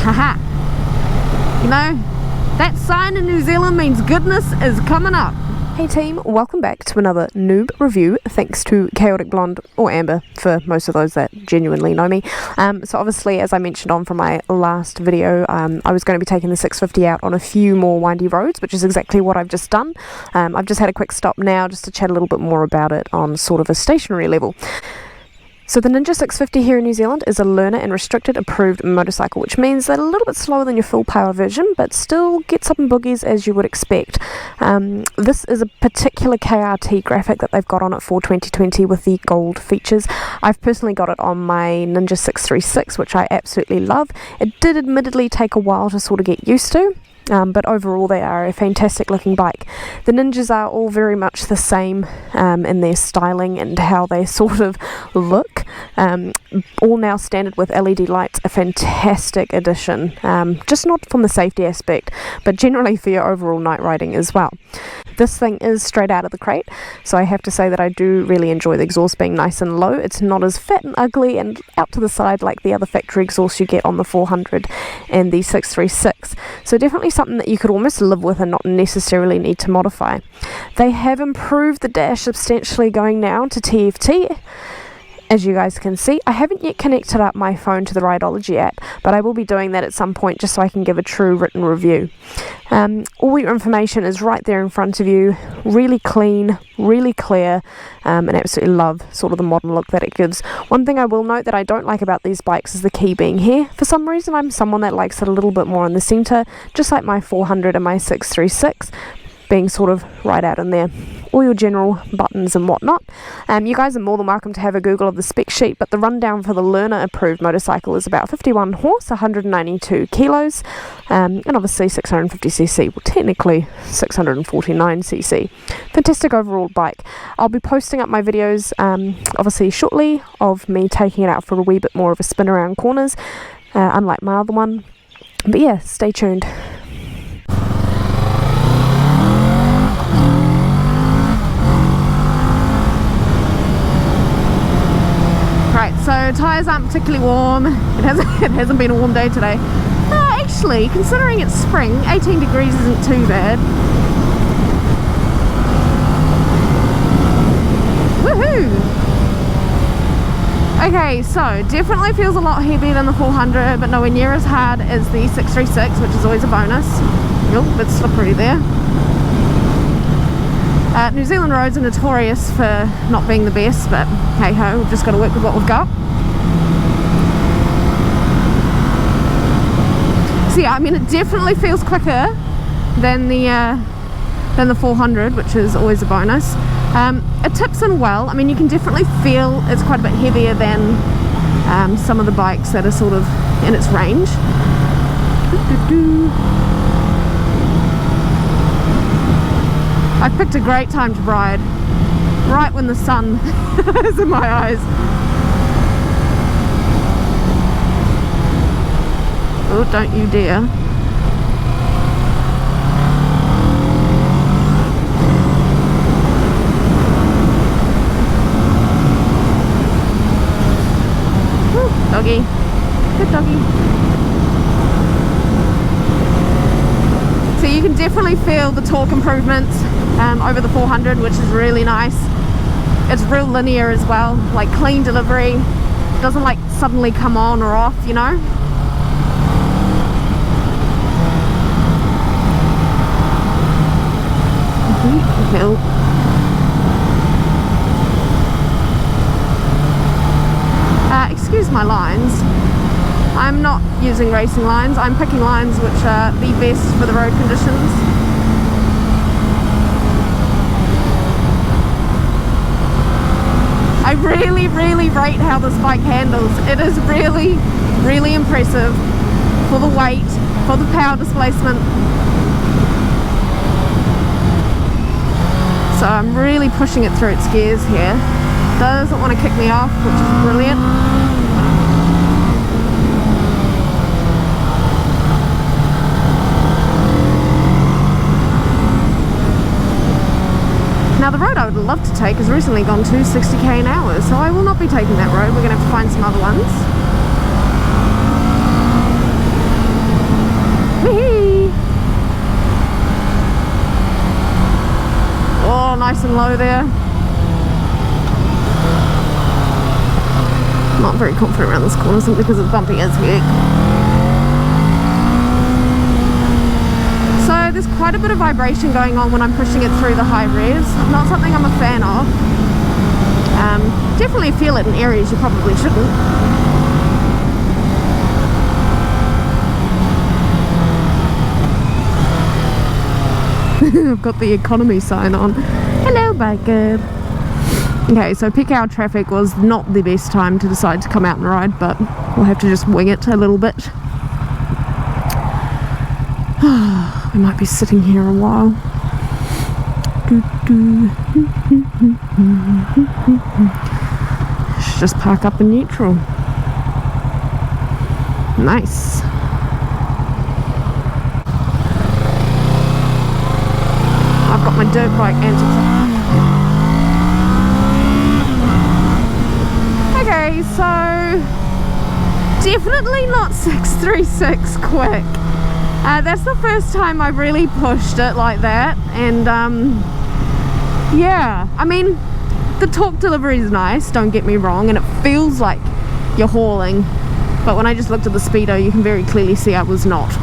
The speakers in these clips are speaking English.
Haha. You know, that sign in New Zealand means goodness is coming up. Hey team, welcome back to another Noob review, thanks to Chaotic Blonde, or Amber, for most of those that genuinely know me. So obviously, as I mentioned on from my last video, I was going to be taking the 650 out on a few more windy roads, which is exactly what I've just done. I've just had a quick stop now just to chat a little bit more about it on sort of a stationary level. So the Ninja 650 here in New Zealand is a learner and restricted approved motorcycle, which means that a little bit slower than your full power version, but still gets up in boogies as you would expect. This is a particular KRT graphic that they've got on it for 2020 with the gold features. I've personally got it on my Ninja 636, which I absolutely love. It did admittedly take a while to sort of get used to. But overall they are a fantastic looking bike. The Ninjas are all very much the same in their styling and how they sort of look. All now standard with LED lights, a fantastic addition, just not from the safety aspect, but generally for your overall night riding as well. This thing is straight out of the crate, so I have to say that I do really enjoy the exhaust being nice and low. It's not as fat and ugly and out to the side like the other factory exhaust you get on the 400 and the 636. So definitely something that you could almost live with and not necessarily need to modify. They have improved the dash substantially going now to TFT. As you guys can see, I haven't yet connected up my phone to the Rideology app, but I will be doing that at some point just so I can give a true written review. All your information is right there in front of you, really clean, really clear, and absolutely love sort of the modern look that it gives. One thing I will note that I don't like about these bikes is the key being here. For some reason, I'm someone that likes it a little bit more in the centre, just like my 400 and my 636. Being sort of right out in there. All your general buttons and whatnot. You guys are more than welcome to have a Google of the spec sheet, but the rundown for the learner approved motorcycle is about 51 horse, 192 kilos, and obviously 650cc, well technically 649cc. Fantastic overall bike. I'll be posting up my videos obviously shortly of me taking it out for a wee bit more of a spin around corners, unlike my other one. But yeah, stay tuned. Right, so tyres aren't particularly warm. It hasn't been a warm day today. Actually, considering it's spring, 18 degrees isn't too bad. Woohoo! Okay, so definitely feels a lot heavier than the 400, but nowhere near as hard as the 636, which is always a bonus. Oh, a bit slippery there. New Zealand roads are notorious for not being the best, but hey ho, we've just got to work with what we've got. So yeah, I mean it definitely feels quicker than the 400, which is always a bonus. It tips in well. I mean you can definitely feel it's quite a bit heavier than some of the bikes that are sort of in its range. I've picked a great time to ride, right when the sun is in my eyes. Oh, don't you dare. Woo, doggy. Good doggy. So you can definitely feel the torque improvements over the 400, which is really nice. It's real linear as well, like clean delivery. It doesn't like suddenly come on or off, you know. Excuse my lines. I'm not using racing lines, I'm picking lines which are the best for the road conditions. I really rate how this bike handles. It is really impressive for the weight, for the power displacement. So I'm really pushing it through its gears here. Doesn't want to kick me off, which is brilliant. Now the road I would love to take has recently gone to 60k an hour, so I will not be taking that road. We're going to have to find some other ones. slow there. Not very confident around this corner simply because it's bumpy as heck. So there's quite a bit of vibration going on when I'm pushing it through the high res. Not something I'm a fan of. Definitely feel it in areas you probably shouldn't. I've got the economy sign on. Hello, biker. Okay, so peak hour traffic was not the best time to decide to come out and ride, but we'll have to just wing it a little bit. We might be sitting here a while. Should just park up in neutral. Nice. I've got my dirt bike antics. Okay, so definitely not 636 quick. That's the first time I've really pushed it like that, and yeah, I mean, the torque delivery is nice, don't get me wrong, and it feels like you're hauling, but when I just looked at the speedo, you can very clearly see I was not.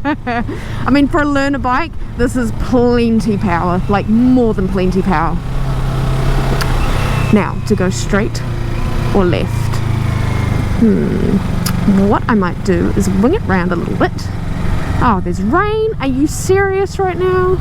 I mean, for a learner bike, this is plenty power, like more than plenty power. Now, to go straight or left. What I might do is wing it round a little bit. Oh, there's rain. Are you serious right now?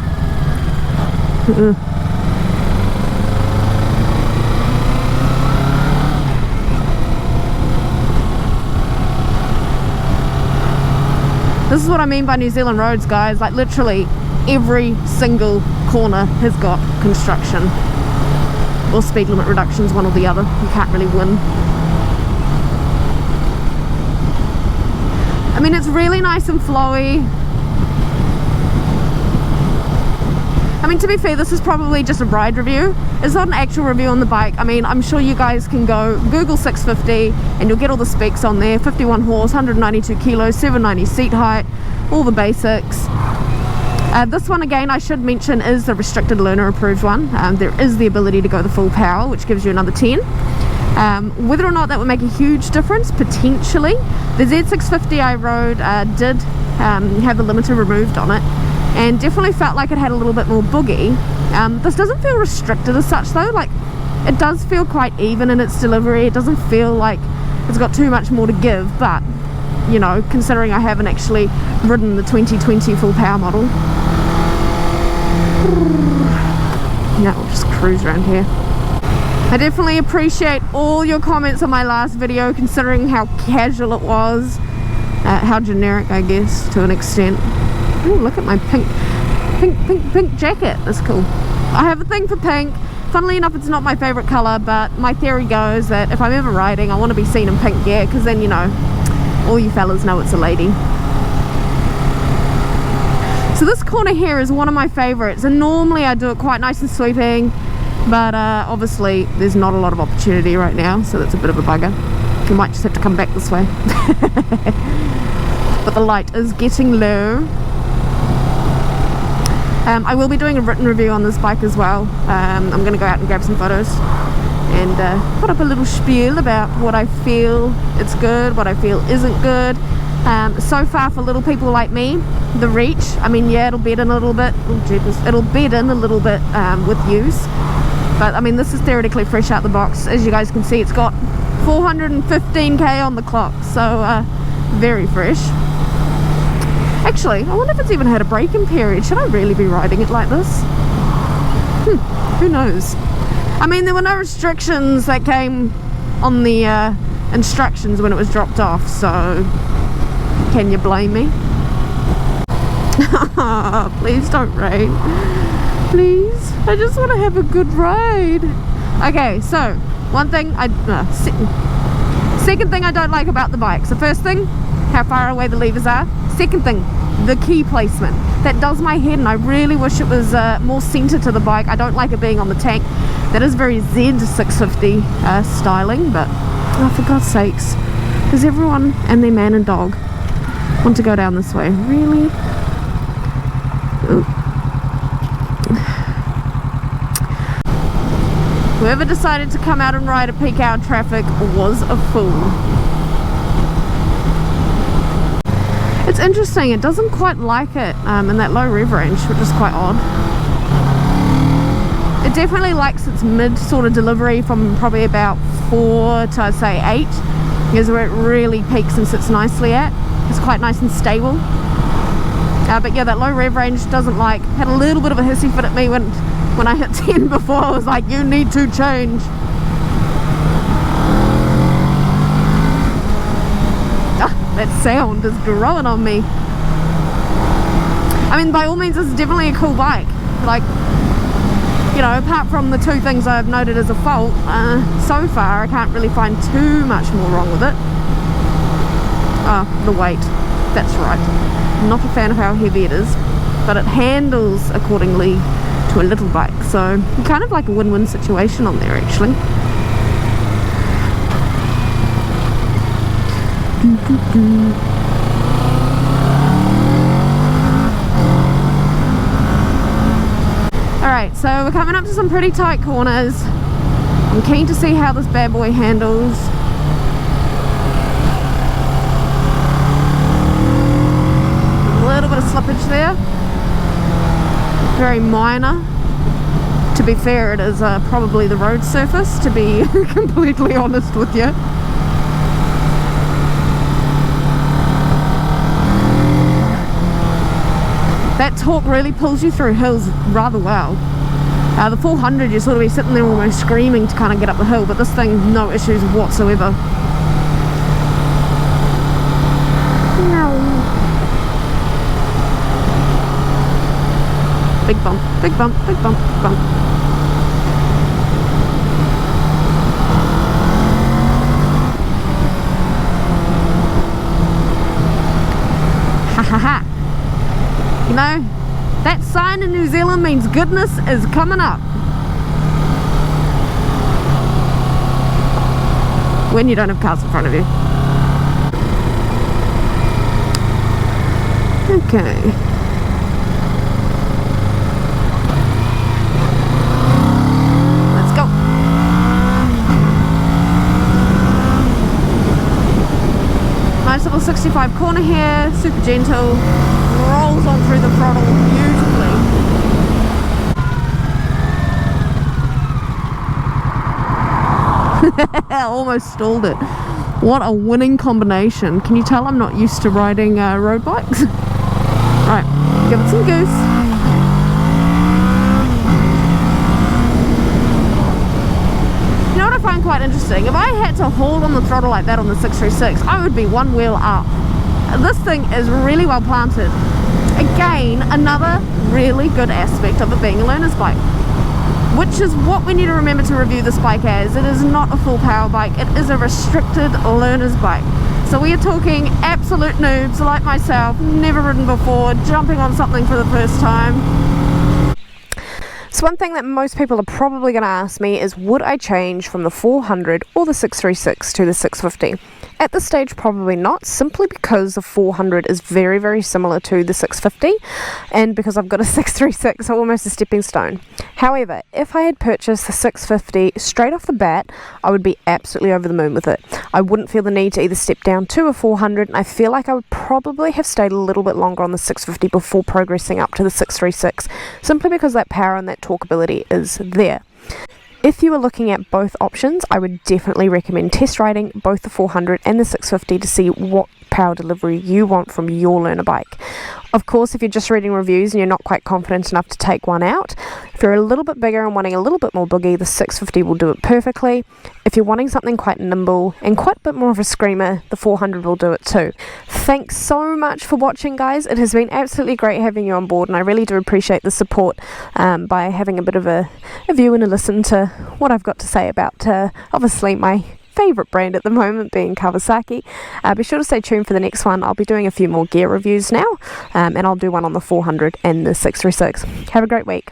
This is what I mean by New Zealand roads, guys. Like literally every single corner has got construction or speed limit reductions, one or the other. You can't really win. I mean, it's really nice and flowy. I mean, to be fair, this is probably just a ride review. It's not an actual review on the bike. I mean, I'm sure you guys can go Google 650 and you'll get all the specs on there. 51 horse, 192 kilos, 790 seat height, all the basics. This one, again, I should mention, is the restricted learner approved one. There is the ability to go the full power, which gives you another 10. Whether or not that would make a huge difference, potentially. The Z650 I rode did have the limiter removed on it, and definitely felt like it had a little bit more boogie. This doesn't feel restricted as such though. Like, it does feel quite even in its delivery. It doesn't feel like it's got too much more to give, but you know, considering I haven't actually ridden the 2020 full power model. Now we'll just cruise around here. I definitely appreciate all your comments on my last video, considering how casual it was, how generic, I guess, to an extent. Oh, look at my pink jacket. That's cool. I have a thing for pink. Funnily enough, it's not my favorite color, but my theory goes that if I'm ever riding, I want to be seen in pink gear, because then, you know, all you fellas know it's a lady. So this corner here is one of my favorites, and normally I do it quite nice and sweeping, but obviously there's not a lot of opportunity right now, so that's a bit of a bugger. You might just have to come back this way. But the light is getting low. I will be doing a written review on this bike as well. I'm going to go out and grab some photos and put up a little spiel about what I feel it's good, what I feel isn't good. So far, for little people like me, the reach, I mean, yeah, it'll bed in a little bit. Oh, jeepers. It'll bed in a little bit with use. But I mean, this is theoretically fresh out the box. As you guys can see, it's got 415k on the clock, so very fresh. Actually, I wonder if it's even had a break-in period. Should I really be riding it like this? Who knows? I mean, there were no restrictions that came on the instructions when it was dropped off, so can you blame me? Please don't rain. Please, I just want to have a good ride. Okay, so one thing second thing I don't like about the bike. So first thing, how far away the levers are. Second thing, the key placement. That does my head, and I really wish it was more centered to the bike. I don't like it being on the tank. That is very Z650 styling, but oh, for God's sakes, does everyone and their man and dog want to go down this way? Really? Ooh. Whoever decided to come out and ride at peak hour traffic was a fool. It's interesting, it doesn't quite like it in that low rev range, which is quite odd. It definitely likes its mid sort of delivery from probably about 4 to I'd say 8 is where it really peaks and sits nicely at. It's quite nice and stable. But yeah, that low rev range doesn't like. Had a little bit of a hissy fit at me when I hit 10 before. I was like, you need to change. That sound is growing on me. I mean, by all means, this is definitely a cool bike. Like, you know, apart from the 2 things I've noted as a fault, so far I can't really find too much more wrong with it. The weight. That's right. I'm not a fan of how heavy it is, but it handles accordingly to a little bike, so kind of like a win-win situation on there actually. Alright, so we're coming up to some pretty tight corners. I'm keen to see how this bad boy handles. A little bit of slippage there. Very minor. To be fair, it is probably the road surface, to be completely honest with you. That torque really pulls you through hills rather well. The 400, you sort of be sitting there almost screaming to kind of get up the hill, but this thing, no issues whatsoever. Big bump, big bump, big bump, big bump. Ha ha ha. You know, that sign in New Zealand means goodness is coming up. When you don't have cars in front of you. Okay. Let's go. Nice little 65 corner here, super gentle. Rolls on through the throttle beautifully. Almost stalled it. What a winning combination. Can you tell I'm not used to riding road bikes? Right, give it some goose. You know what I find quite interesting? If I had to hold on the throttle like that on the 636, I would be one wheel up. This thing is really well planted. Again, another really good aspect of it being a learner's bike, which is what we need to remember to review this bike as. It is not a full power bike, it is a restricted learner's bike. So we are talking absolute noobs like myself, never ridden before, jumping on something for the first time. So one thing that most people are probably going to ask me is, would I change from the 400 or the 636 to the 650? At this stage, probably not, simply because the 400 is very, very similar to the 650, and because I've got a 636, so almost a stepping stone. However, if I had purchased the 650 straight off the bat, I would be absolutely over the moon with it. I wouldn't feel the need to either step down to a 400, and I feel like I would probably have stayed a little bit longer on the 650 before progressing up to the 636, simply because that power and that torqueability is there. If you are looking at both options, I would definitely recommend test riding both the 400 and the 650 to see what power delivery you want from your learner bike. Of course, if you're just reading reviews and you're not quite confident enough to take one out, if you're a little bit bigger and wanting a little bit more boogie, the 650 will do it perfectly. If you're wanting something quite nimble and quite a bit more of a screamer, the 400 will do it too. Thanks so much for watching, guys. It has been absolutely great having you on board, and I really do appreciate the support by having a bit of a view and a listen to what I've got to say about obviously my favourite brand at the moment being Kawasaki. Be sure to stay tuned for the next one. I'll be doing a few more gear reviews now, and I'll do one on the 400 and the 636. Have a great week.